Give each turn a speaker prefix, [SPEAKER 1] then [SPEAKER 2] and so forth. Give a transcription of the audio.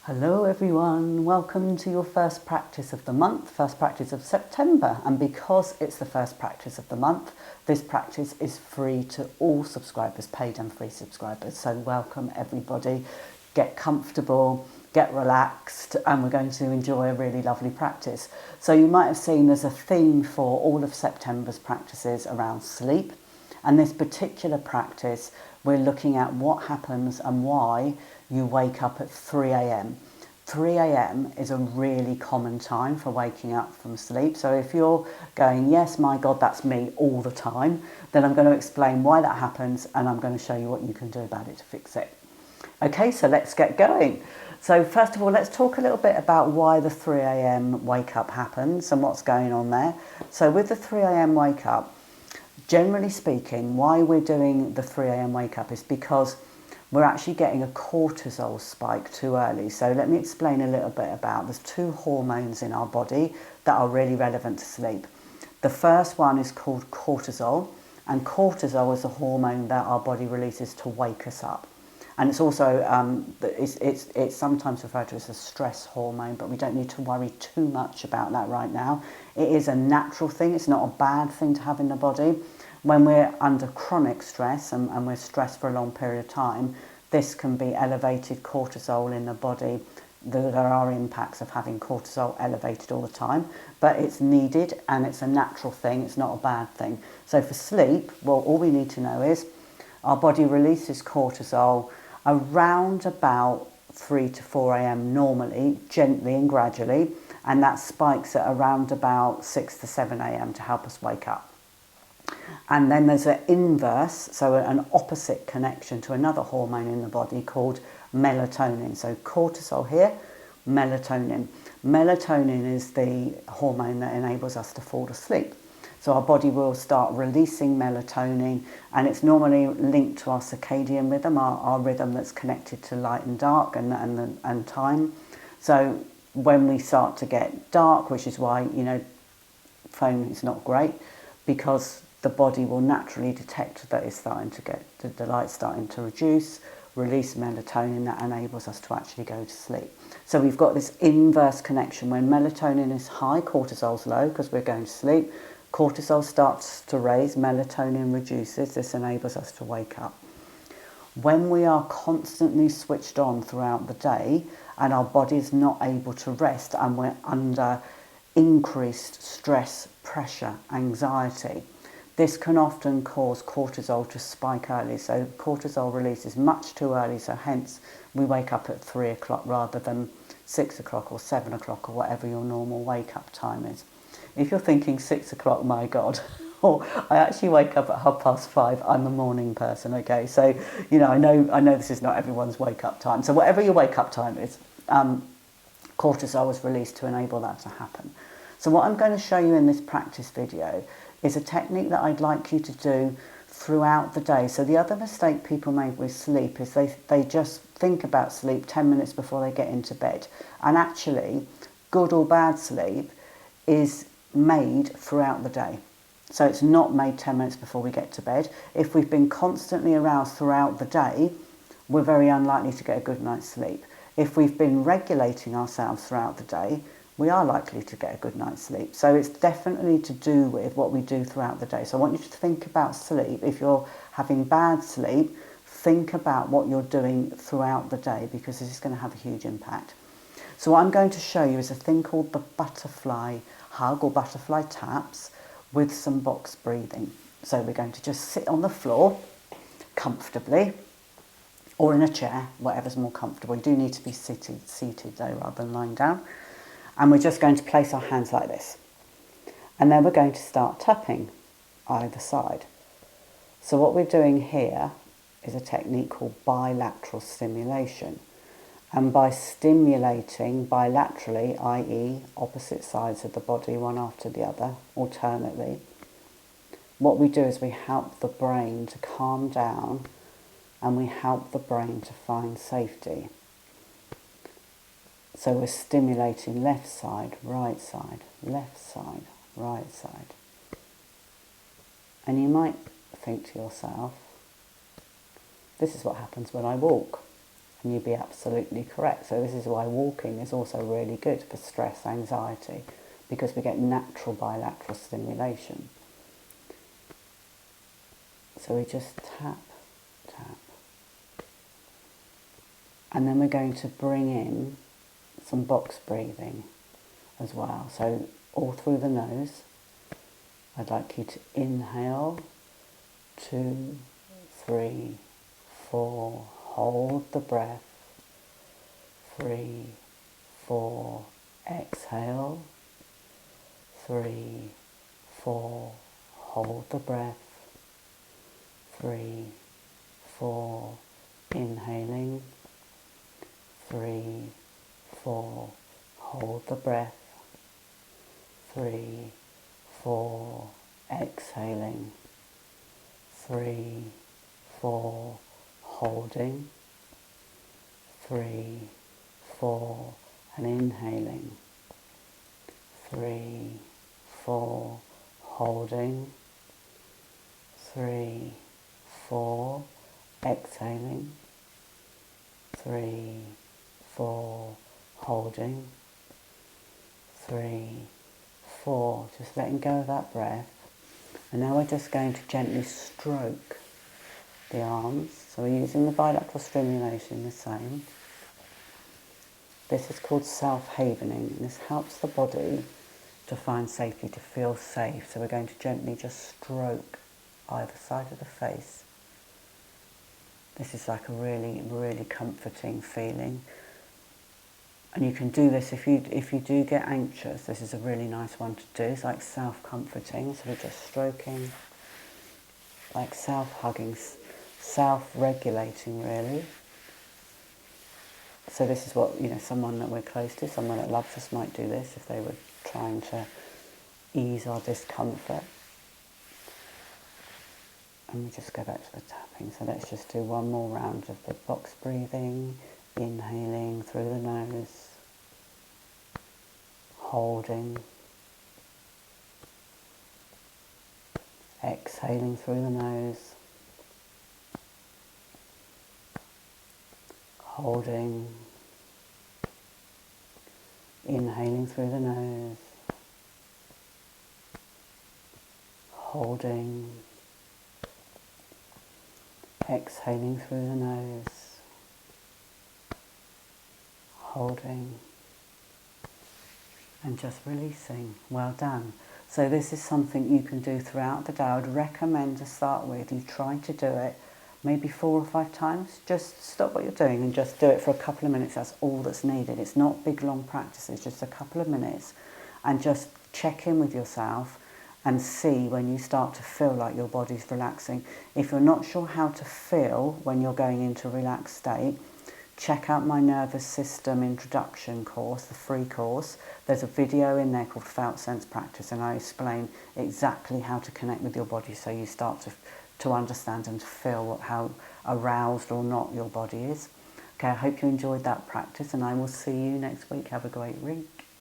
[SPEAKER 1] Hello everyone, welcome to your first practice of the month, first practice of September, and because it's the first practice of the month, this practice is free to all subscribers, paid and free subscribers, so welcome everybody, get comfortable, get relaxed, and we're going to enjoy a really lovely practice. So you might have seen there's a theme for all of September's practices around sleep, and this particular practice we're looking at what happens and why you wake up at 3 a.m. 3 a.m. is a really common time for waking up from sleep. So if you're going, yes, my God, that's me all the time, then I'm going to explain why that happens and I'm going to show you what you can do about it to fix it. Okay, so let's get going. So first of all, let's talk a little bit about why the 3 a.m. wake up happens and what's going on there. So with the 3 a.m. wake up, generally speaking, why we're doing the 3 a.m. wake up is because we're actually getting a cortisol spike too early. So let me explain a little bit about, there's two hormones in our body that are really relevant to sleep. The first one is called cortisol, and cortisol is a hormone that our body releases to wake us up. And it's also, it's sometimes referred to as a stress hormone, but we don't need to worry too much about that right now. It is a natural thing, it's not a bad thing to have in the body. When we're under chronic stress and we're stressed for a long period of time, this can be elevated cortisol in the body. There are impacts of having cortisol elevated all the time, but it's needed and it's a natural thing, it's not a bad thing. So for sleep, well, all we need to know is our body releases cortisol around about 3 to 4 a.m. normally, gently and gradually, and that spikes at around about 6 to 7 a.m. to help us wake up. And then there's an inverse, so an opposite connection to another hormone in the body called melatonin. So cortisol here, melatonin. Melatonin is the hormone that enables us to fall asleep. So our body will start releasing melatonin, and it's normally linked to our circadian rhythm, our rhythm that's connected to light and dark and time. So when we start to get dark, which is why, phone is not great, because the body will naturally detect that it's starting to get, the light's starting to reduce, release melatonin that enables us to actually go to sleep. So we've got this inverse connection. When melatonin is high, cortisol's low because we're going to sleep. Cortisol starts to raise, melatonin reduces. This enables us to wake up. When we are constantly switched on throughout the day and our body's not able to rest and we're under increased stress, pressure, anxiety, this can often cause cortisol to spike early. So cortisol release is much too early, so hence we wake up at 3 o'clock rather than 6 o'clock or 7 o'clock or whatever your normal wake up time is. If you're thinking 6 o'clock, my God, or I actually wake up at 5:30, I'm a morning person, okay? So, I know this is not everyone's wake up time. So whatever your wake up time is, cortisol is released to enable that to happen. So what I'm going to show you in this practice video is a technique that I'd like you to do throughout the day. So the other mistake people make with sleep is they just think about sleep 10 minutes before they get into bed. And actually, good or bad sleep is made throughout the day. So it's not made 10 minutes before we get to bed. If we've been constantly aroused throughout the day, we're very unlikely to get a good night's sleep. If we've been regulating ourselves throughout the day, we are likely to get a good night's sleep. So it's definitely to do with what we do throughout the day. So I want you to think about sleep. If you're having bad sleep, think about what you're doing throughout the day, because this is going to have a huge impact. So what I'm going to show you is a thing called the butterfly hug or butterfly taps with some box breathing. So we're going to just sit on the floor comfortably or in a chair, whatever's more comfortable. You do need to be seated though, rather than lying down. And we're just going to place our hands like this. And then we're going to start tapping either side. So what we're doing here is a technique called bilateral stimulation. And by stimulating bilaterally, i.e. opposite sides of the body, one after the other, alternately, what we do is we help the brain to calm down and we help the brain to find safety. So we're stimulating left side, right side, right side. And you might think to yourself, this is what happens when I walk. And you'd be absolutely correct. So this is why walking is also really good for stress, anxiety, because we get natural bilateral stimulation. So we just tap, tap. And then we're going to bring in some box breathing as well. So all through the nose. I'd like you to inhale, 2, 3, 4, hold the breath, 3, 4, exhale, 3, 4, hold the breath, 3, 4, inhaling, 3, 4, hold the breath, 3, 4, exhaling, 3, 4, holding, 3, 4, and inhaling, 3, 4, holding, 3, 4, exhaling, 3, 4, holding, 3, 4, just letting go of that breath. And now we're just going to gently stroke the arms. So we're using the bilateral stimulation the same. This is called self-havening. This helps the body to find safety, to feel safe. So we're going to gently just stroke either side of the face. This is like a really, really comforting feeling. And you can do this if you do get anxious. This is a really nice one to do. It's like self-comforting. So we're just stroking, like self-hugging, self-regulating really. So this is what, someone that we're close to, someone that loves us might do this if they were trying to ease our discomfort. And we just go back to the tapping. So let's just do one more round of the box breathing. Inhaling through the nose, holding, exhaling through the nose, holding, inhaling through the nose, holding, exhaling through the nose, holding, and just releasing. Well done. So this is something you can do throughout the day. I would recommend to start with, you try to do it maybe 4 or 5 times. Just stop what you're doing and just do it for a couple of minutes. That's all that's needed. It's not big long practices, just a couple of minutes, and just check in with yourself and see when you start to feel like your body's relaxing. If you're not sure how to feel when you're going into a relaxed state, check out my nervous system introduction course, the free course. There's a video in there called Felt Sense Practice, and I explain exactly how to connect with your body so you start to understand and to feel how aroused or not your body is. Okay, I hope you enjoyed that practice, and I will see you next week. Have a great week.